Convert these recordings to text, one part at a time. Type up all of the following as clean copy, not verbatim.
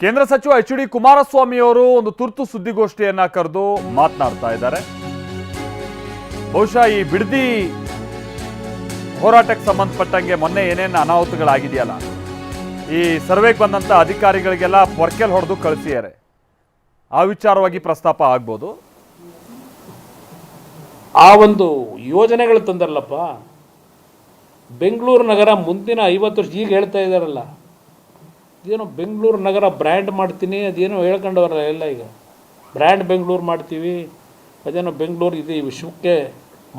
ಕೇಂದ್ರ ಸಚಿವ ಎಚ್.ಡಿ. ಕುಮಾರಸ್ವಾಮಿ ಅವರು ಒಂದು ತುರ್ತು ಸುದ್ದಿಗೋಷ್ಠಿಯನ್ನ ಕರೆದು ಮಾತನಾಡ್ತಾ ಇದ್ದಾರೆ. ಬಹುಶಃ ಈ ಬಿಡದಿ ಹೋರಾಟಕ್ಕೆ ಸಂಬಂಧಪಟ್ಟಂಗೆ ಮೊನ್ನೆ ಏನೇನು ಅನಾಹುತಗಳಾಗಿದೆಯಲ್ಲ, ಈ ಸರ್ವೆಗೆ ಬಂದಂತ ಅಧಿಕಾರಿಗಳಿಗೆಲ್ಲ ಪೊರ್ಕೆಲ್ ಹೊಡೆದು ಕಳಿಸಿದ್ದಾರೆ. ಆ ವಿಚಾರವಾಗಿ ಪ್ರಸ್ತಾಪ ಆಗ್ಬೋದು. ಆ ಒಂದು ಯೋಜನೆಗಳು ತಂದರಲ್ಲಪ್ಪ, ಬೆಂಗಳೂರು ನಗರ ಮುಂದಿನ 50 ವರ್ಷ ಈಗ ಹೇಳ್ತಾ ಇದ್ದಾರಲ್ಲ, ಇದೇನೋ ಬೆಂಗಳೂರು ನಗರ ಬ್ರ್ಯಾಂಡ್ ಮಾಡ್ತೀನಿ ಅದೇನೋ ಹೇಳ್ಕೊಂಡವರಲ್ಲ ಎಲ್ಲ. ಈಗ ಬ್ರ್ಯಾಂಡ್ ಬೆಂಗಳೂರು ಮಾಡ್ತೀವಿ, ಅದೇನೋ ಬೆಂಗಳೂರು ಇದು ವಿಶ್ವಕ್ಕೆ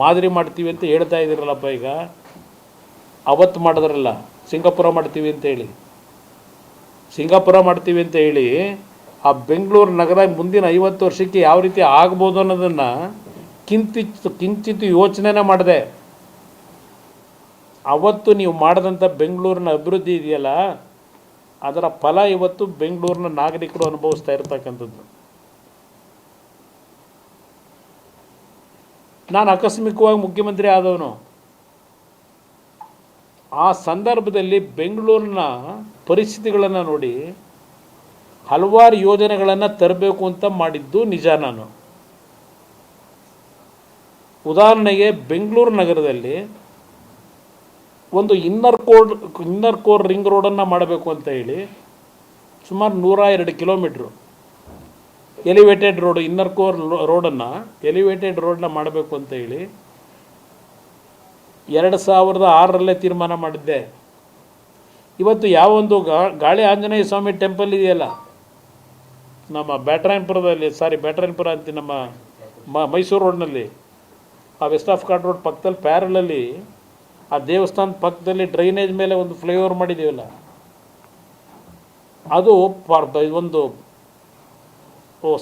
ಮಾದರಿ ಮಾಡ್ತೀವಿ ಅಂತ ಹೇಳ್ತಾ ಇದ್ದೀರಲ್ಲಪ್ಪ. ಈಗ ಅವತ್ತು ಮಾಡಿದ್ರಲ್ಲ ಸಿಂಗಾಪುರ ಮಾಡ್ತೀವಿ ಅಂತ ಹೇಳಿ, ಆ ಬೆಂಗಳೂರು ನಗರ ಮುಂದಿನ 50 ವರ್ಷಕ್ಕೆ ಯಾವ ರೀತಿ ಆಗ್ಬೋದು ಅನ್ನೋದನ್ನು ಕಿಂಚಿತ್ತು ಯೋಚನೆನೇ ಮಾಡಿದೆ. ಅವತ್ತು ನೀವು ಮಾಡಿದಂಥ ಬೆಂಗಳೂರಿನ ಅಭಿವೃದ್ಧಿ ಇದೆಯಲ್ಲ, ಅದರ ಫಲ ಇವತ್ತು ಬೆಂಗಳೂರಿನ ನಾಗರಿಕರು ಅನುಭವಿಸ್ತಾ ಇರ್ತಕ್ಕಂಥದ್ದು. ನಾನು ಆಕಸ್ಮಿಕವಾಗಿ ಮುಖ್ಯಮಂತ್ರಿ ಆದವನು. ಆ ಸಂದರ್ಭದಲ್ಲಿ ಬೆಂಗಳೂರಿನ ಪರಿಸ್ಥಿತಿಗಳನ್ನು ನೋಡಿ ಹಲವಾರು ಯೋಜನೆಗಳನ್ನು ತರಬೇಕು ಅಂತ ಮಾಡಿದ್ದು ನಿಜ. ನಾನು ಉದಾಹರಣೆಗೆ ಬೆಂಗಳೂರು ನಗರದಲ್ಲಿ ಒಂದು ಇನ್ನರ್ ಕೋರ್ ರಿಂಗ್ ರೋಡನ್ನು ಮಾಡಬೇಕು ಅಂತ ಹೇಳಿ ಸುಮಾರು 102 kilometre elevated road, inner core elevated ರೋಡನ್ನ ಮಾಡಬೇಕು ಅಂತ ಹೇಳಿ 2006ರಲ್ಲೇ ತೀರ್ಮಾನ ಮಾಡಿದ್ದೆ. ಇವತ್ತು ಯಾವೊಂದು ಗಾಳಿ ಆಂಜನೇಯ ಸ್ವಾಮಿ ಟೆಂಪಲ್ ಇದೆಯಲ್ಲ ನಮ್ಮ ಬ್ಯಾಟರಾಯನಪುರ ಅಂತ ನಮ್ಮ ಮೈಸೂರು ರೋಡ್ನಲ್ಲಿ, ಆ ವೆಸ್ಟ್ ಆಫ್ ಕಾರ್ಡ್ ರೋಡ್ ಪಕ್ಕದಲ್ಲಿ ಪ್ಯಾರಲಲ್ಲಿ ಆ ದೇವಸ್ಥಾನದ ಪಕ್ಕದಲ್ಲಿ ಡ್ರೈನೇಜ್ ಮೇಲೆ ಒಂದು ಫ್ಲೈಓವರ್ ಮಾಡಿದ್ದೀವಲ್ಲ, ಅದು ಒಂದು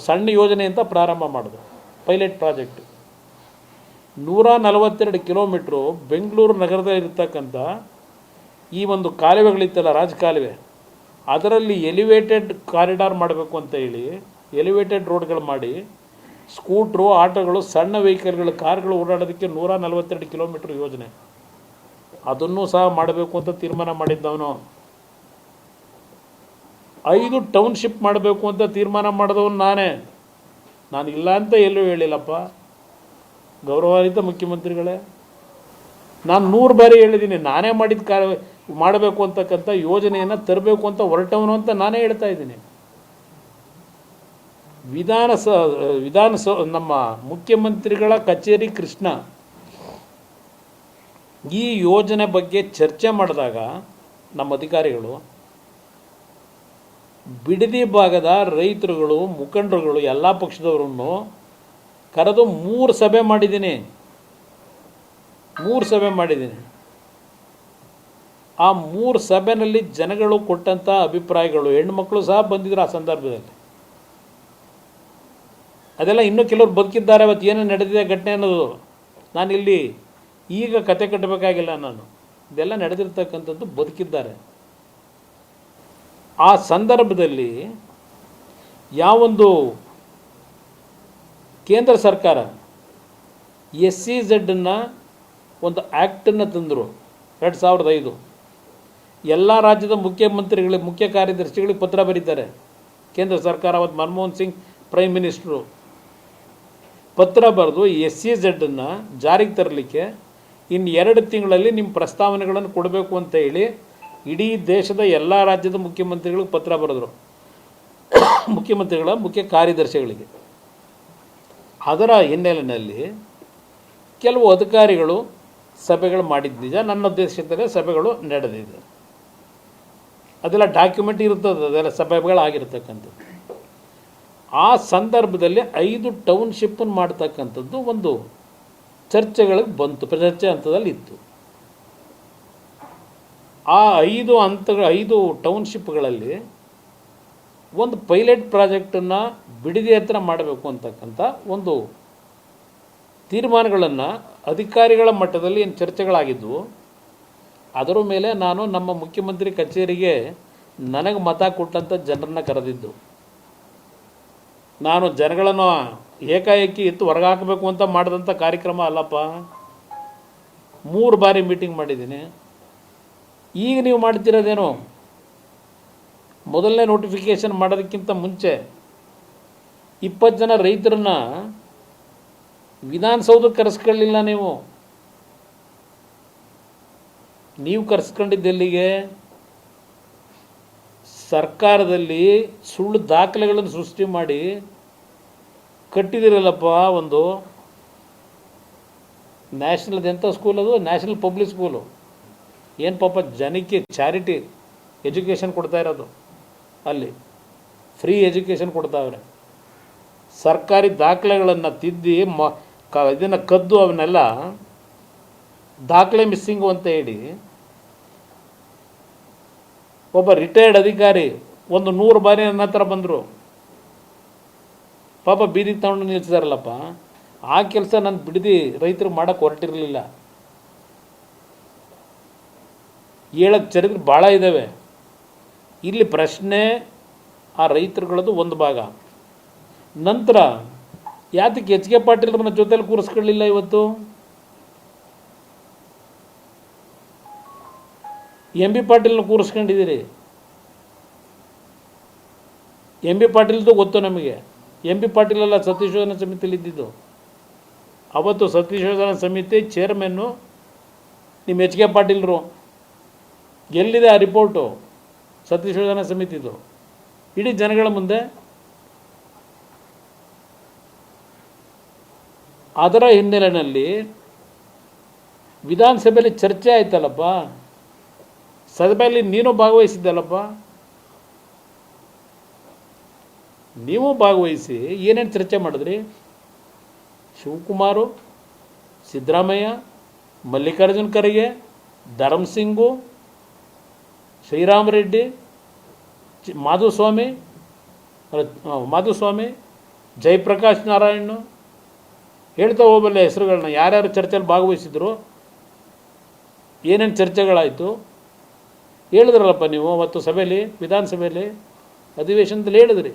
ಸಣ್ಣ ಯೋಜನೆ ಅಂತ ಪ್ರಾರಂಭ ಮಾಡಿದ್ರು, ಪೈಲಟ್ ಪ್ರಾಜೆಕ್ಟ್. 142 ಕಿಲೋಮೀಟ್ರು ಬೆಂಗಳೂರು ನಗರದಲ್ಲಿರ್ತಕ್ಕಂಥ ಈ ಒಂದು ಕಾಲುವೆಗಳಿತ್ತಲ್ಲ, ರಾಜಕಾಲುವೆ, ಅದರಲ್ಲಿ ಎಲಿವೇಟೆಡ್ ಕಾರಿಡಾರ್ ಮಾಡಬೇಕು ಅಂತ ಹೇಳಿ ಎಲಿವೇಟೆಡ್ ರೋಡ್ಗಳು ಮಾಡಿ ಸ್ಕೂಟ್ರು, ಆಟೋಗಳು, ಸಣ್ಣ ವೆಹಿಕಲ್ಗಳು, ಕಾರ್ಗಳು ಓಡಾಡೋದಕ್ಕೆ 142 ಕಿಲೋಮೀಟ್ರ್ ಯೋಜನೆ, ಅದನ್ನು ಸಹ ಮಾಡಬೇಕು ಅಂತ ತೀರ್ಮಾನ ಮಾಡಿದ್ದವನು. 5 ಟೌನ್ಶಿಪ್ ಮಾಡಬೇಕು ಅಂತ ತೀರ್ಮಾನ ಮಾಡಿದವನು ನಾನೇ. ನಾನು ಇಲ್ಲ ಅಂತ ಎಲ್ಲೂ ಹೇಳಿಲ್ಲಪ್ಪ, ಗೌರವಾನ್ವಿತ ಮುಖ್ಯಮಂತ್ರಿಗಳೇ. ನಾನು 100 ಬಾರಿ ಹೇಳಿದ್ದೀನಿ, ನಾನೇ ಮಾಡಬೇಕು ಅಂತಕ್ಕಂಥ ಯೋಜನೆಯನ್ನು ತರಬೇಕು ಅಂತ ಹೊರಟವನು ಅಂತ ನಾನೇ ಹೇಳ್ತಾ ಇದ್ದೀನಿ. ನಮ್ಮ ಮುಖ್ಯಮಂತ್ರಿಗಳ ಕಚೇರಿ ಕೃಷ್ಣ ಈ ಯೋಜನೆ ಬಗ್ಗೆ ಚರ್ಚೆ ಮಾಡಿದಾಗ ನಮ್ಮ ಅಧಿಕಾರಿಗಳು ಬಿಡದಿ ಭಾಗದ ರೈತರುಗಳು, ಮುಖಂಡರುಗಳು, ಎಲ್ಲ ಪಕ್ಷದವರನ್ನು ಕರೆದು 3 ಸಭೆ ಮಾಡಿದ್ದೀನಿ. ಆ 3 ಸಭೆಯಲ್ಲಿ ಜನಗಳು ಕೊಟ್ಟಂಥ ಅಭಿಪ್ರಾಯಗಳು, ಹೆಣ್ಮಕ್ಳು ಸಹ ಬಂದಿದ್ರು ಆ ಸಂದರ್ಭದಲ್ಲಿ. ಅದೆಲ್ಲ ಇನ್ನೂ ಕೆಲವರು ಬದುಕಿದ್ದಾರೆ. ಅವತ್ತು ಏನು ನಡೆದಿದೆ ಘಟನೆ ಅನ್ನೋದು ನಾನಿಲ್ಲಿ ಈಗ ಕತೆ ಕಟ್ಟಬೇಕಾಗಿಲ್ಲ. ನಾನು ಇದೆಲ್ಲ ನಡೆದಿರ್ತಕ್ಕಂಥದ್ದು ಬದುಕಿದ್ದಾರೆ. ಆ ಸಂದರ್ಭದಲ್ಲಿ ಯಾವೊಂದು ಕೇಂದ್ರ ಸರ್ಕಾರ SEZ ಒಂದು ಆ್ಯಕ್ಟನ್ನು ತಂದರು 2005. ಎಲ್ಲ ರಾಜ್ಯದ ಮುಖ್ಯ ಕಾರ್ಯದರ್ಶಿಗಳಿಗೆ ಪತ್ರ ಬರೀತಾರೆ ಕೇಂದ್ರ ಸರ್ಕಾರ. ಅವತ್ತು ಮನಮೋಹನ್ ಸಿಂಗ್ ಪ್ರೈಮ್ ಮಿನಿಸ್ಟ್ರು ಪತ್ರ ಬರೆದು SEZ ಜಾರಿಗೆ ತರಲಿಕ್ಕೆ ಇನ್ನು 2 ತಿಂಗಳಲ್ಲಿ ನಿಮ್ಮ ಪ್ರಸ್ತಾವನೆಗಳನ್ನು ಕೊಡಬೇಕು ಅಂತ ಹೇಳಿ ಇಡೀ ದೇಶದ ಎಲ್ಲ ರಾಜ್ಯದ ಮುಖ್ಯಮಂತ್ರಿಗಳಿಗೆ ಪತ್ರ ಬರೆದರು, ಮುಖ್ಯಮಂತ್ರಿಗಳ ಮುಖ್ಯ ಕಾರ್ಯದರ್ಶಿಗಳಿಗೆ. ಅದರ ಹಿನ್ನೆಲೆಯಲ್ಲಿ ಕೆಲವು ಅಧಿಕಾರಿಗಳು ಸಭೆಗಳು ಮಾಡಿದ್ದು ನಿಜ, ನನ್ನ ಉದ್ದೇಶದಲ್ಲಿ ಸಭೆಗಳು ನಡೆದಿದೆ. ಅದೆಲ್ಲ ಡಾಕ್ಯುಮೆಂಟ್ ಇರ್ತದೆ, ಅದೆಲ್ಲ ಸಭೆಗಳಾಗಿರ್ತಕ್ಕಂಥದ್ದು. ಆ ಸಂದರ್ಭದಲ್ಲಿ 5 ಟೌನ್ಶಿಪ್ಪನ್ನು ಮಾಡ್ತಕ್ಕಂಥದ್ದು ಒಂದು ಚರ್ಚೆಗಳಿಗೆ ಬಂತು, ಚರ್ಚೆ ಹಂತದಲ್ಲಿ ಇತ್ತು. ಆ 5 ಟೌನ್ಶಿಪ್ಗಳಲ್ಲಿ ಒಂದು ಪೈಲಟ್ ಪ್ರಾಜೆಕ್ಟನ್ನು ಬಿಡದಿ ಹತ್ರ ಮಾಡಬೇಕು ಅಂತಕ್ಕಂಥ ಒಂದು ತೀರ್ಮಾನಗಳನ್ನು ಅಧಿಕಾರಿಗಳ ಮಟ್ಟದಲ್ಲಿ ಏನು ಚರ್ಚೆಗಳಾಗಿದ್ದವು, ಅದರ ಮೇಲೆ ನಾನು ನಮ್ಮ ಮುಖ್ಯಮಂತ್ರಿ ಕಚೇರಿಗೆ ನನಗೆ ಮತ ಕೊಟ್ಟಂಥ ಜನರನ್ನು ಕರೆದಿದ್ದು. ನಾನು ಜನಗಳನ್ನು ಏಕಾಏಕಿ ಎತ್ತು ಹೊರಗಾಕಬೇಕು ಅಂತ ಮಾಡಿದಂಥ ಕಾರ್ಯಕ್ರಮ ಅಲ್ಲಪ್ಪ. 3 ಬಾರಿ ಮೀಟಿಂಗ್ ಮಾಡಿದ್ದೀನಿ. ಈಗ ನೀವು ಮಾಡ್ತಿರೋದೇನು, ಮೊದಲನೇ ನೋಟಿಫಿಕೇಷನ್ ಮಾಡೋದಕ್ಕಿಂತ ಮುಂಚೆ 20 ಜನ ರೈತರನ್ನ ವಿಧಾನಸೌಧಕ್ಕೆ ಕರೆಸ್ಕೊಳ್ಳಿಲ್ಲ. ನೀವು ಕರೆಸ್ಕೊಂಡಿದ್ದೆಲ್ಲಿಗೆ? ಸರ್ಕಾರದಲ್ಲಿ ಸುಳ್ಳು ದಾಖಲೆಗಳನ್ನು ಸೃಷ್ಟಿ ಮಾಡಿ ಕಟ್ಟಿದಿರಲ್ಲಪ್ಪ. ಒಂದು ನ್ಯಾಷನಲ್ ಎಂಥ ಸ್ಕೂಲ್ ಅದು, ನ್ಯಾಷನಲ್ ಪಬ್ಲಿಕ್ ಸ್ಕೂಲು. ಏನು ಪಾಪ ಜನಕ್ಕೆ ಚಾರಿಟಿ ಎಜುಕೇಷನ್ ಕೊಡ್ತಾ ಇರೋದು, ಅಲ್ಲಿ ಫ್ರೀ ಎಜುಕೇಷನ್ ಕೊಡ್ತಾವ್ರೆ. ಸರ್ಕಾರಿ ದಾಖಲೆಗಳನ್ನು ತಿದ್ದಿ ಇದನ್ನು ಕದ್ದು ಅವನ್ನೆಲ್ಲ ದಾಖಲೆ ಮಿಸ್ಸಿಂಗು ಅಂತ ಹೇಳಿ ಒಬ್ಬ ರಿಟೈರ್ಡ್ ಅಧಿಕಾರಿ 100 ಬಾರಿ ನನ್ನ ಹತ್ರ ಬಂದರು. ಪಾಪ ಬೀದಿಗೆ ತಗೊಂಡು ನಿಲ್ಸಿದಾರಲ್ಲಪ್ಪ. ಆ ಕೆಲಸ ನಾನು ಬಿಡದಿ ರೈತರು ಮಾಡೋಕ್ಕೆ ಹೊರಟಿರಲಿಲ್ಲ. ಹೇಳಕ್ಕೆ ಚರಿತ್ರೆ ಭಾಳ ಇದ್ದಾವೆ. ಇಲ್ಲಿ ಪ್ರಶ್ನೆ ಆ ರೈತರುಗಳದ್ದು ಒಂದು ಭಾಗ. ನಂತರ ಯಾತಕ್ಕೆ ಎಚ್ ಕೆ ಪಾಟೀಲ್ರನ್ನ ಜೊತೆಲಿ ಕೂರಿಸ್ಕೊಳ್ಳಿಲ್ಲ? ಇವತ್ತು ಎಂ ಬಿ ಪಾಟೀಲ್ನ ಕೂರಿಸ್ಕೊಂಡಿದ್ದೀರಿ. ಎಂ ಬಿ ಪಾಟೀಲ್ದು ಗೊತ್ತು ನಮಗೆ. ಎಂ ಬಿ ಪಾಟೀಲೆಲ್ಲ ಸತ್ಯಶೋಧನಾ ಸಮಿತಿಯಲ್ಲಿ ಇದ್ದಿದ್ದು. ಅವತ್ತು ಸತ್ಯಶೋಧನಾ ಸಮಿತಿ ಚೇರ್ಮನ್ನು ನಿಮ್ಮ ಎಚ್ ಕೆ ಪಾಟೀಲ್ರು. ಎಲ್ಲಿದೆ ಆ ರಿಪೋರ್ಟು ಸತ್ಯಶೋಧನಾ ಸಮಿತಿದು? ಇಡೀ ಜನಗಳ ಮುಂದೆ. ಅದರ ಹಿನ್ನೆಲೆಯಲ್ಲಿ ವಿಧಾನಸಭೆಯಲ್ಲಿ ಚರ್ಚೆ ಆಯ್ತಲ್ಲಪ್ಪ. ಸಭೆಯಲ್ಲಿ ನೀನು ಭಾಗವಹಿಸಿದ್ದಲ್ಲಪ್ಪ. ನೀವು ಭಾಗವಹಿಸಿ ಏನೇನು ಚರ್ಚೆ ಮಾಡಿದ್ರಿ? ಶಿವಕುಮಾರು, ಸಿದ್ದರಾಮಯ್ಯ, ಮಲ್ಲಿಕಾರ್ಜುನ್ ಖರ್ಗೆ, ಧರ್ಮಸಿಂಗು, ಶ್ರೀರಾಮರೆಡ್ಡಿ, ಮಾಧುಸ್ವಾಮಿ, ಜಯಪ್ರಕಾಶ್ ನಾರಾಯಣ್, ಹೇಳ್ತಾ ಹೋಗಬಲ್ಲ ಹೆಸರುಗಳನ್ನ. ಯಾರ್ಯಾರು ಚರ್ಚೆಯಲ್ಲಿ ಭಾಗವಹಿಸಿದ್ರು, ಏನೇನು ಚರ್ಚೆಗಳಾಯಿತು ಹೇಳಿದ್ರಲ್ಲಪ್ಪ ನೀವು ಅವತ್ತು ಸಭೆಯಲ್ಲಿ, ವಿಧಾನಸಭೆಯಲ್ಲಿ ಅಧಿವೇಶನದಲ್ಲಿ ಹೇಳಿದ್ರಿ.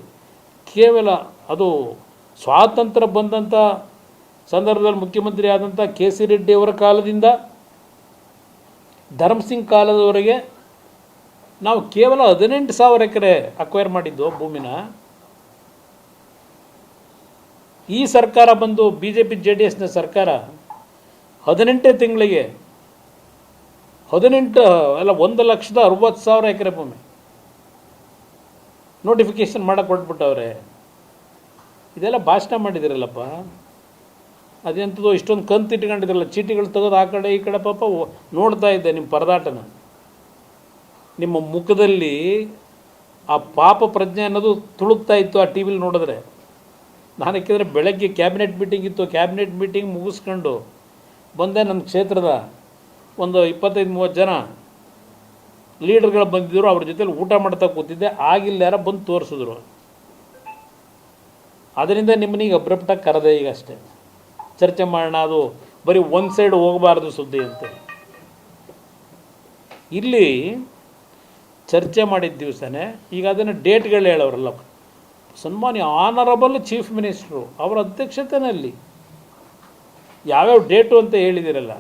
ಕೇವಲ ಅದು ಸ್ವಾತಂತ್ರ್ಯ ಬಂದಂಥ ಸಂದರ್ಭದಲ್ಲಿ ಮುಖ್ಯಮಂತ್ರಿ ಆದಂಥ ಕೆ ಸಿ ರೆಡ್ಡಿಯವರ ಕಾಲದಿಂದ ಧರ್ಮಸಿಂಗ್ ಕಾಲದವರೆಗೆ ನಾವು ಕೇವಲ 18,000 ಎಕರೆ ಅಕ್ವೈರ್ ಮಾಡಿದ್ದು ಭೂಮಿನ. ಈ ಸರ್ಕಾರ ಬಂದು BJP JDSನ ಸರ್ಕಾರ 18 ತಿಂಗಳಿಗೆ 1,60,000 ಎಕರೆ ಭೂಮಿ ನೋಟಿಫಿಕೇಷನ್ ಮಾಡಕ್ಕೆ ಕೊಟ್ಬಿಟ್ಟವ್ರೆ. ಇದೆಲ್ಲ ಭಾಷಣ ಮಾಡಿದಿರಲ್ಲಪ್ಪ. ಅದೆಂಥದ್ದು ಇಷ್ಟೊಂದು ಕಂತು ಇಟ್ಕೊಂಡಿದ್ರಲ್ಲ, ಚೀಟಿಗಳು ತೆಗೆದು ಆ ಕಡೆ ಈ ಕಡೆ. ಪಾಪ ನೋಡ್ತಾ ಇದ್ದೆ ನಿಮ್ಮ ಪರದಾಟನ. ನಿಮ್ಮ ಮುಖದಲ್ಲಿ ಆ ಪಾಪ ಪ್ರಜ್ಞೆ ಅನ್ನೋದು ತುಳುಕ್ತಾ ಇತ್ತು ಆ ಟಿ ವಿಲಿ ನೋಡಿದ್ರೆ. ನಾನು ಯಾಕೆಂದರೆ ಬೆಳಗ್ಗೆ ಕ್ಯಾಬಿನೆಟ್ ಮೀಟಿಂಗ್ ಇತ್ತು. ಕ್ಯಾಬಿನೆಟ್ ಮೀಟಿಂಗ್ ಮುಗಿಸ್ಕೊಂಡು ಬಂದೆ. ನನ್ನ ಕ್ಷೇತ್ರದ ಒಂದು 25-30 ಜನ ಲೀಡರ್ಗಳು ಬಂದಿದ್ದರು. ಅವ್ರ ಜೊತೆಲಿ ಊಟ ಮಾಡ್ತಾ ಕೂತಿದ್ದೆ. ಆಗಿಲ್ಲ ಯಾರ ಬಂದು ತೋರಿಸಿದ್ರು. ಅದರಿಂದ ನಿಮ್ಮನ್ನೀಗ ಅಬ್ರಪ್ಟಾಗಿ ಕರೆದೆ ಈಗ ಅಷ್ಟೇ. ಚರ್ಚೆ ಮಾಡೋಣ, ಅದು ಬರೀ ಒಂದು ಸೈಡ್ ಹೋಗಬಾರ್ದು ಸುದ್ದಿ ಅಂತ. ಇಲ್ಲಿ ಚರ್ಚೆ ಮಾಡಿದ ದಿವಸನೇ ಈಗ ಅದನ್ನು ಡೇಟ್ಗಳು ಹೇಳೋರಲ್ಲ. ಸನ್ಮಾನ್ಯ ಆನರಬಲ್ ಚೀಫ್ ಮಿನಿಸ್ಟ್ರು ಅವರ ಅಧ್ಯಕ್ಷತೆಯಲ್ಲಿ ಯಾವ್ಯಾವ ಡೇಟು ಅಂತ ಹೇಳಿದಿರಲ್ಲ.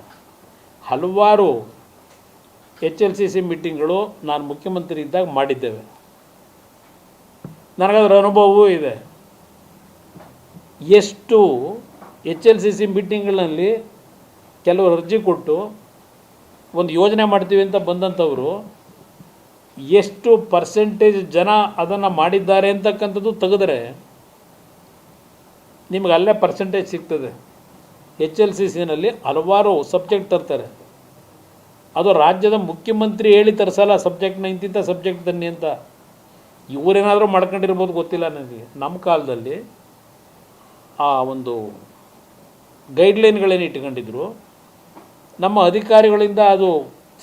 ಹಲವಾರು HLCC ಮೀಟಿಂಗ್ಗಳು ನಾನು ಮುಖ್ಯಮಂತ್ರಿ ಇದ್ದಾಗ ಮಾಡಿದ್ದೇವೆ. ನನಗದರ ಅನುಭವವೂ ಇದೆ. ಎಷ್ಟು HLCC ಮೀಟಿಂಗ್ಗಳಲ್ಲಿ ಕೆಲವರು ಅರ್ಜಿ ಕೊಟ್ಟು ಒಂದು ಯೋಜನೆ ಮಾಡ್ತೀವಿ ಅಂತ ಬಂದಂಥವರು ಎಷ್ಟು ಪರ್ಸೆಂಟೇಜ್ ಜನ ಅದನ್ನು ಮಾಡಿದ್ದಾರೆ ಅಂತಕ್ಕಂಥದ್ದು ತೆಗೆದರೆ ನಿಮಗೆ ಅಲ್ಲೇ ಪರ್ಸೆಂಟೇಜ್ ಸಿಗ್ತದೆ. HLCCನಲ್ಲಿ ಹಲವಾರು ಸಬ್ಜೆಕ್ಟ್ ತರ್ತಾರೆ. ಅದು ರಾಜ್ಯದ ಮುಖ್ಯಮಂತ್ರಿ ಹೇಳಿ ತರಿಸಲ್ಲ ಸಬ್ಜೆಕ್ಟ್ನ, ಇಂತಿಂಥ ಸಬ್ಜೆಕ್ಟ್ ತನ್ನಿ ಅಂತ. ಇವರೇನಾದರೂ ಮಾಡ್ಕೊಂಡಿರ್ಬೋದು ಗೊತ್ತಿಲ್ಲ ನನಗೆ. ನಮ್ಮ ಕಾಲದಲ್ಲಿ ಆ ಒಂದು ಗೈಡ್ಲೈನ್ಗಳೇನು ಇಟ್ಕೊಂಡಿದ್ರು, ನಮ್ಮ ಅಧಿಕಾರಿಗಳಿಂದ ಅದು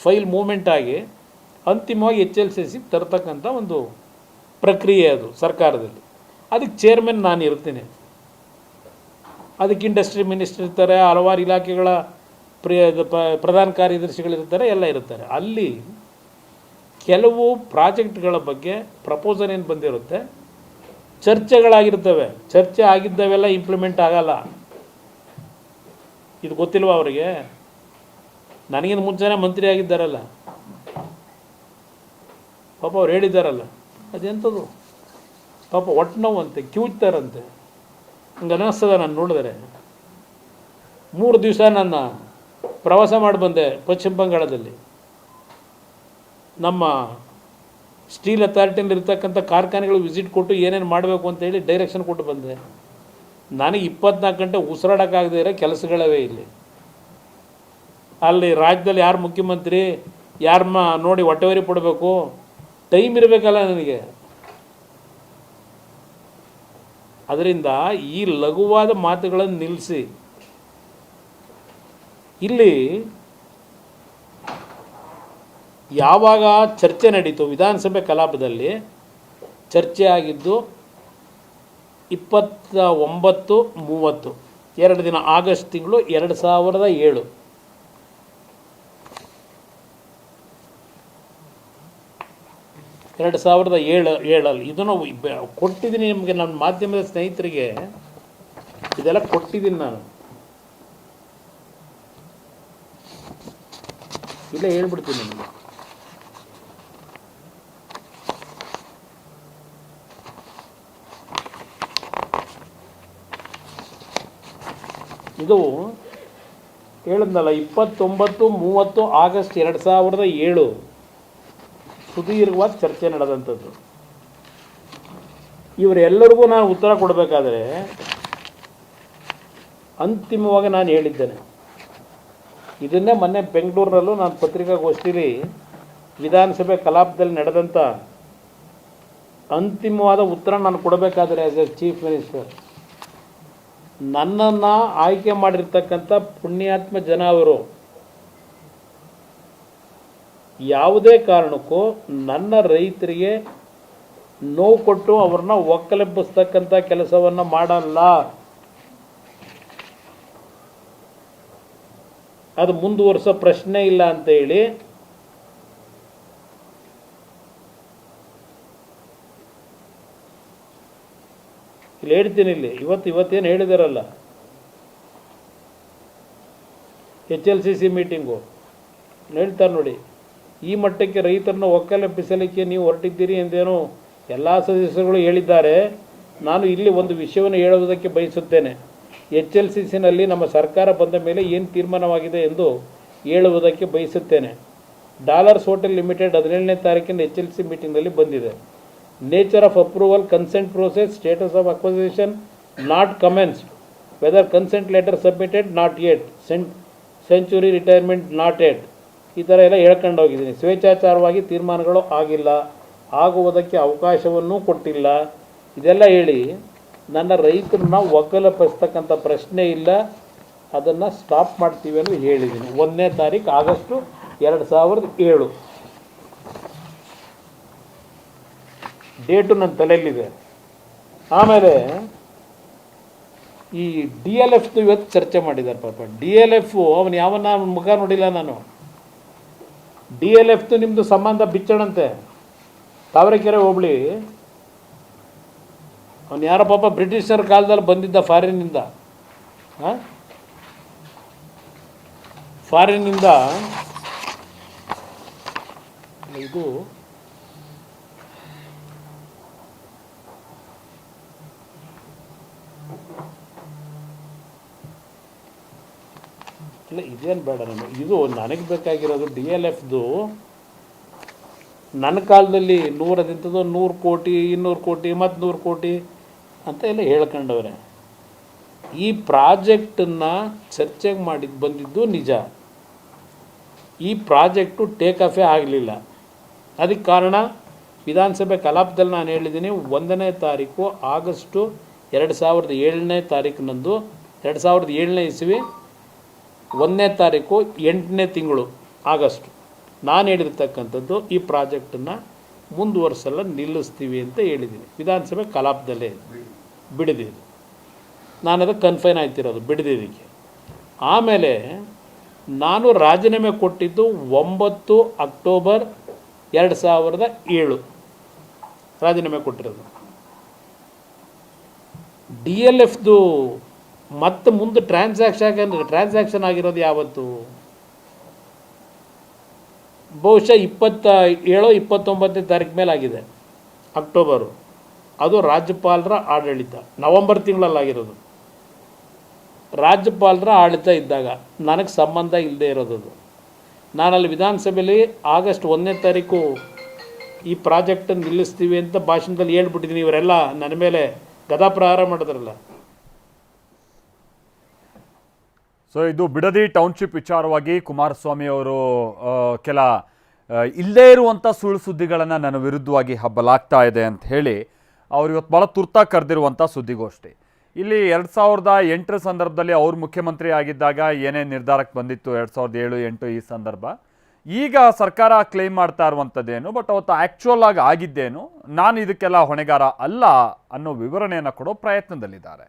ಫೈಲ್ ಮೂವ್ಮೆಂಟ್ ಆಗಿ ಅಂತಿಮವಾಗಿ HLCC ತರ್ತಕ್ಕಂಥ ಒಂದು ಪ್ರಕ್ರಿಯೆ ಅದು ಸರ್ಕಾರದಲ್ಲಿ. ಅದಕ್ಕೆ ಚೇರ್ಮನ್ ನಾನು ಇರ್ತೀನಿ. ಅದಕ್ಕೆ ಇಂಡಸ್ಟ್ರಿ ಮಿನಿಸ್ಟರ್ ಇರ್ತಾರೆ, ಹಲವಾರು ಇಲಾಖೆಗಳ ಪ್ರಧಾನ ಕಾರ್ಯದರ್ಶಿಗಳಿರ್ತಾರೆ, ಎಲ್ಲ ಇರ್ತಾರೆ. ಅಲ್ಲಿ ಕೆಲವು ಪ್ರಾಜೆಕ್ಟ್ಗಳ ಬಗ್ಗೆ ಪ್ರಪೋಸಲ್ ಏನು ಬಂದಿರುತ್ತೆ, ಚರ್ಚೆಗಳಾಗಿರ್ತವೆ. ಚರ್ಚೆ ಆಗಿದ್ದವೆಲ್ಲ ಇಂಪ್ಲಿಮೆಂಟ್ ಆಗಲ್ಲ. ಇದು ಗೊತ್ತಿಲ್ವ ಅವರಿಗೆ? ನನಗಿಂತ ಮುಂಚೆನೇ ಮಂತ್ರಿ ಆಗಿದ್ದಾರಲ್ಲ ಪಾಪ, ಅವ್ರು ಹೇಳಿದ್ದಾರಲ್ಲ ಅದೆಂಥದ್ದು ಪಾಪ ಹೊಟ್ಟೆ ನೋವಂತೆ ಕಿವುಚ್ತಾರಂತೆ. ಹಂಗೆ ಅನ್ನಿಸ್ತದೆ ನಾನು ನೋಡಿದ್ರೆ. 3 ದಿವಸ ನನ್ನ ಪ್ರವಾಸ ಮಾಡಿ ಬಂದೆ ಪಶ್ಚಿಮ ಬಂಗಾಳದಲ್ಲಿ. ನಮ್ಮ ಸ್ಟೀಲ್ ಅಥಾರಿಟಿಯಲ್ಲಿರ್ತಕ್ಕಂಥ ಕಾರ್ಖಾನೆಗಳು ವಿಸಿಟ್ ಕೊಟ್ಟು ಏನೇನು ಮಾಡಬೇಕು ಅಂತೇಳಿ ಡೈರೆಕ್ಷನ್ ಕೊಟ್ಟು ಬಂದೆ. ನನಗೆ 24 ಗಂಟೆ ಉಸಿರಾಡೋಕ್ಕಾಗದೇ ಇರೋ ಕೆಲಸಗಳವೇ ಇಲ್ಲಿ. ಅಲ್ಲಿ ರಾಜ್ಯದಲ್ಲಿ ಯಾರು ಮುಖ್ಯಮಂತ್ರಿ, ಯಾರನ್ನ ನೋಡಿ ಹೊಟ್ಟೆವರಿ ಪಡಬೇಕು, ಟೈಮ್ ಇರಬೇಕಲ್ಲ ನನಗೆ. ಅದರಿಂದ ಈ ಲಘುವಾದ ಮಾತುಗಳನ್ನು ನಿಲ್ಲಿಸಿ, ಇಲ್ಲಿ ಯಾವಾಗ ಚರ್ಚೆ ನಡೀತು ವಿಧಾನಸಭೆ ಕಲಾಪದಲ್ಲಿ, ಚರ್ಚೆ ಆಗಿದ್ದು 29-30 2 ದಿನ, ಆಗಸ್ಟ್ ತಿಂಗಳು 2007. ಇದನ್ನು ಕೊಟ್ಟಿದ್ದೀನಿ ನಿಮಗೆ, ನನ್ನ ಮಾಧ್ಯಮದ ಸ್ನೇಹಿತರಿಗೆ ಇದೆಲ್ಲ ಕೊಟ್ಟಿದ್ದೀನಿ ನಾನು. ಇಲ್ಲೇ ಹೇಳ್ಬಿಡ್ತೀನಿ ನಿಮಗೆ. ಇದು ಹೇಳಿದ್ನಲ್ಲ, 29-30 ಆಗಸ್ಟ್ 2007 ಸುದೀರ್ಘವಾದ ಚರ್ಚೆ ನಡೆದಂಥದ್ದು. ಇವರೆಲ್ಲರಿಗೂ ನಾನು ಉತ್ತರ ಕೊಡಬೇಕಾದ್ರೆ ಅಂತಿಮವಾಗಿ ನಾನು ಹೇಳಿದ್ದೇನೆ. ಇದನ್ನೇ ಮೊನ್ನೆ ಬೆಂಗಳೂರಿನಲ್ಲೂ ನಾನು ಪತ್ರಿಕಾಗೋಷ್ಠಿಲಿ ವಿಧಾನಸಭೆ ಕಲಾಪದಲ್ಲಿ ನಡೆದಂಥ ಅಂತಿಮವಾದ ಉತ್ತರ ನಾನು ಕೊಡಬೇಕಾದ್ರೆ ಆಸ್ ಎ ಚೀಫ್ ಮಿನಿಸ್ಟರ್, ನನ್ನನ್ನು ಆಯ್ಕೆ ಮಾಡಿರ್ತಕ್ಕಂಥ ಪುಣ್ಯಾತ್ಮ ಜನ ಅವರು ಯಾವುದೇ ಕಾರಣಕ್ಕೂ ನನ್ನ ರೈತರಿಗೆ ನೋವು ಕೊಟ್ಟು ಅವ್ರನ್ನ ಒಕ್ಕಲೆಬ್ಬಿಸ್ತಕ್ಕಂಥ ಕೆಲಸವನ್ನು ಮಾಡಲ್ಲ. ಅದು ಮುಂದುವರಿಸೋ ಪ್ರಶ್ನೆ ಇಲ್ಲ ಅಂತೇಳಿ ಇಲ್ಲಿ ಹೇಳ್ತೀನಿ. ಇಲ್ಲಿ ಇವತ್ತೇನು ಹೇಳಿದಾರಲ್ಲ, HLCC ಮೀಟಿಂಗು ಹೇಳ್ತಾರೆ ನೋಡಿ, ಈ ಮಟ್ಟಕ್ಕೆ ರೈತರನ್ನ ಒಕ್ಕಲೆಬ್ಬಿಸಲಿಕ್ಕೆ ನೀವು ಹೊರಟಿದ್ದೀರಿ ಎಂದೇನೋ ಎಲ್ಲ ಸದಸ್ಯರುಗಳು ಹೇಳಿದ್ದಾರೆ. ನಾನು ಇಲ್ಲಿ ಒಂದು ವಿಷಯವನ್ನು ಹೇಳುವುದಕ್ಕೆ ಬಯಸುತ್ತೇನೆ. HLCCನಲ್ಲಿ ನಮ್ಮ ಸರ್ಕಾರ ಬಂದ ಮೇಲೆ ಏನು ತೀರ್ಮಾನವಾಗಿದೆ ಎಂದು ಹೇಳುವುದಕ್ಕೆ ಬಯಸುತ್ತೇನೆ. ಡಾಲರ್ಸ್ ಹೋಟೆಲ್ ಲಿಮಿಟೆಡ್ 17ನೇ ತಾರೀಕಿನ HLC ಮೀಟಿಂಗ್ನಲ್ಲಿ ಬಂದಿದೆ. Nature of approval, consent process, status of acquisition not commenced, whether consent letter submitted not yet, century retirement not yet, ಈ ಥರ ಎಲ್ಲ ಹೇಳ್ಕೊಂಡು ಹೋಗಿದ್ದೀನಿ. ಸ್ವೇಚ್ಛಾಚಾರವಾಗಿ ತೀರ್ಮಾನಗಳು ಆಗಿಲ್ಲ, ಆಗುವುದಕ್ಕೆ ಅವಕಾಶವನ್ನೂ ಕೊಟ್ಟಿಲ್ಲ. ಇದೆಲ್ಲ ಹೇಳಿ ನನ್ನ ರೈತರನ್ನ ಒಕ್ಕಲೆಬ್ಬಿಸ್ತಕ್ಕಂಥ ಪ್ರಶ್ನೆ ಇಲ್ಲ, ಅದನ್ನು ಸ್ಟಾಪ್ ಮಾಡ್ತೀವಿ ಅಂತ ಹೇಳಿದ್ದೀನಿ. 1ನೇ ತಾರೀಕು ಆಗಸ್ಟು 2007 ಡೇಟು ನನ್ನ ತಲೆಯಲ್ಲಿದೆ. ಆಮೇಲೆ ಈ DLF ಇವತ್ತು ಚರ್ಚೆ ಮಾಡಿದ್ದಾರೆ. ಪಾಪ DLF ಅವನು ಯಾವನ್ನ ಮುಖ ನೋಡಿಲ್ಲ ನಾನು. DLF ನಿಮ್ಮದು ಸಂಬಂಧ ಬಿಚ್ಚಣಂತೆ. ತಾವರೆಕೆರೆ ಹೋಬಳಿ ಅವನು ಯಾರೋ ಪಾಪ ಬ್ರಿಟಿಷರ ಕಾಲದಲ್ಲಿ ಬಂದಿದ್ದ ಫಾರಿನ್ನಿಂದ. ಇದು ಇಲ್ಲ, ಇದೇನು ಬೇಡ ನನಗೆ. ಇದು ನನಗೆ ಬೇಕಾಗಿರೋದು DLFದು. ನನ್ನ ಕಾಲದಲ್ಲಿ 100 ಕೋಟಿ 200 ಕೋಟಿ ಮತ್ತು 100 ಕೋಟಿ ಅಂತ ಎಲ್ಲ ಹೇಳ್ಕೊಂಡವ್ರೆ. ಈ ಪ್ರಾಜೆಕ್ಟನ್ನು ಚರ್ಚೆಗೆ ಬಂದಿದ್ದು ನಿಜ. ಈ ಪ್ರಾಜೆಕ್ಟು ಟೇಕ್ ಆಫೇ ಆಗಲಿಲ್ಲ. ಅದಕ್ಕೆ ಕಾರಣ ವಿಧಾನಸಭೆ ಕಲಾಪದಲ್ಲಿ ನಾನು ಹೇಳಿದ್ದೀನಿ, 1ನೇ ತಾರೀಕು ಆಗಸ್ಟು 2007ನೇ ತಾರೀಕಿನಂದು 2007ನೇ ಇಸ್ವಿ 1ನೇ ತಾರೀಕು 8ನೇ ತಿಂಗಳು ಆಗಸ್ಟ್ ನಾನು ಹೇಳಿರ್ತಕ್ಕಂಥದ್ದು ಈ ಪ್ರಾಜೆಕ್ಟನ್ನು ಮುಂದುವರಿಸಲ್ಲ, ನಿಲ್ಲಿಸ್ತೀವಿ ಅಂತ ಹೇಳಿದ್ದೀನಿ. ವಿಧಾನಸಭೆ ಕಲಾಪದಲ್ಲೇ ಬಿಡಿದಿದ್ದು, ನಾನು ಅದಕ್ಕೆ ಕನ್ಫೈನ್ ಆಯ್ತಿರೋದು ಬಿಡಿದಿದ್ದಕ್ಕೆ. ಆಮೇಲೆ ನಾನು ರಾಜೀನಾಮೆ ಕೊಟ್ಟಿದ್ದು 9 ಅಕ್ಟೋಬರ್ 2007 ರಾಜೀನಾಮೆ ಕೊಟ್ಟಿರೋದು. DLFದು ಮತ್ತು ಮುಂದೆ ಟ್ರಾನ್ಸಾಕ್ಷನ್ ಆಗಿರೋದು ಯಾವತ್ತು? ಬಹುಶಃ 27-29ನೇ ತಾರೀಕು ಮೇಲೆ ಆಗಿದೆ. ಅಕ್ಟೋಬರು, ಅದು ರಾಜ್ಯಪಾಲರ ಆಡಳಿತ, ನವಂಬರ್ ತಿಂಗಳಲ್ಲಾಗಿರೋದು. ರಾಜ್ಯಪಾಲರ ಆಡಳಿತ ಇದ್ದಾಗ ನನಗೆ ಸಂಬಂಧ ಇಲ್ಲದೆ ಇರೋದು. ನಾನಲ್ಲಿ ವಿಧಾನಸಭೆಯಲ್ಲಿ ಆಗಸ್ಟ್ 1ನೇ ತಾರೀಕು ಈ ಪ್ರಾಜೆಕ್ಟನ್ನು ನಿಲ್ಲಿಸ್ತೀವಿ ಅಂತ ಭಾಷಣದಲ್ಲಿ ಹೇಳ್ಬಿಟ್ಟಿದ್ದೀನಿ. ಇವರೆಲ್ಲ ನನ್ನ ಮೇಲೆ ಗದಾಪ್ರಹಾರ ಮಾಡಿದ್ರಲ್ಲ. ಸೊ ಇದು ಬಿಡದಿ ಟೌನ್ಶಿಪ್ ವಿಚಾರವಾಗಿ ಕುಮಾರಸ್ವಾಮಿ ಅವರು ಕೆಲ ಇಲ್ಲದೇ ಇರುವಂಥ ಸುಳ್ಳು ಸುದ್ದಿಗಳನ್ನು ನನ್ನ ವಿರುದ್ಧವಾಗಿ ಹಬ್ಬಲಾಗ್ತಾ ಇದೆ ಅಂತ ಹೇಳಿ ಅವ್ರು ಇವತ್ತು ಭಾಳ ತುರ್ತಾಗಿ ಕರೆದಿರುವಂಥ ಸುದ್ದಿಗೋಷ್ಠಿ. ಇಲ್ಲಿ 2008 ಸಂದರ್ಭದಲ್ಲಿ ಅವ್ರು ಮುಖ್ಯಮಂತ್ರಿ ಆಗಿದ್ದಾಗ ಏನೇನು ನಿರ್ಧಾರಕ್ಕೆ ಬಂದಿತ್ತು 2007-8 ಈ ಸಂದರ್ಭ, ಈಗ ಸರ್ಕಾರ ಕ್ಲೇಮ್ ಮಾಡ್ತಾ ಇರುವಂಥದ್ದೇನು, ಬಟ್ ಅವತ್ತು ಆ್ಯಕ್ಚುಯಲ್ ಆಗಿ ಆಗಿದ್ದೇನು, ನಾನು ಇದಕ್ಕೆಲ್ಲ ಹೊಣೆಗಾರ ಅಲ್ಲ ಅನ್ನೋ ವಿವರಣೆಯನ್ನು ಕೊಡೋ ಪ್ರಯತ್ನದಲ್ಲಿದ್ದಾರೆ.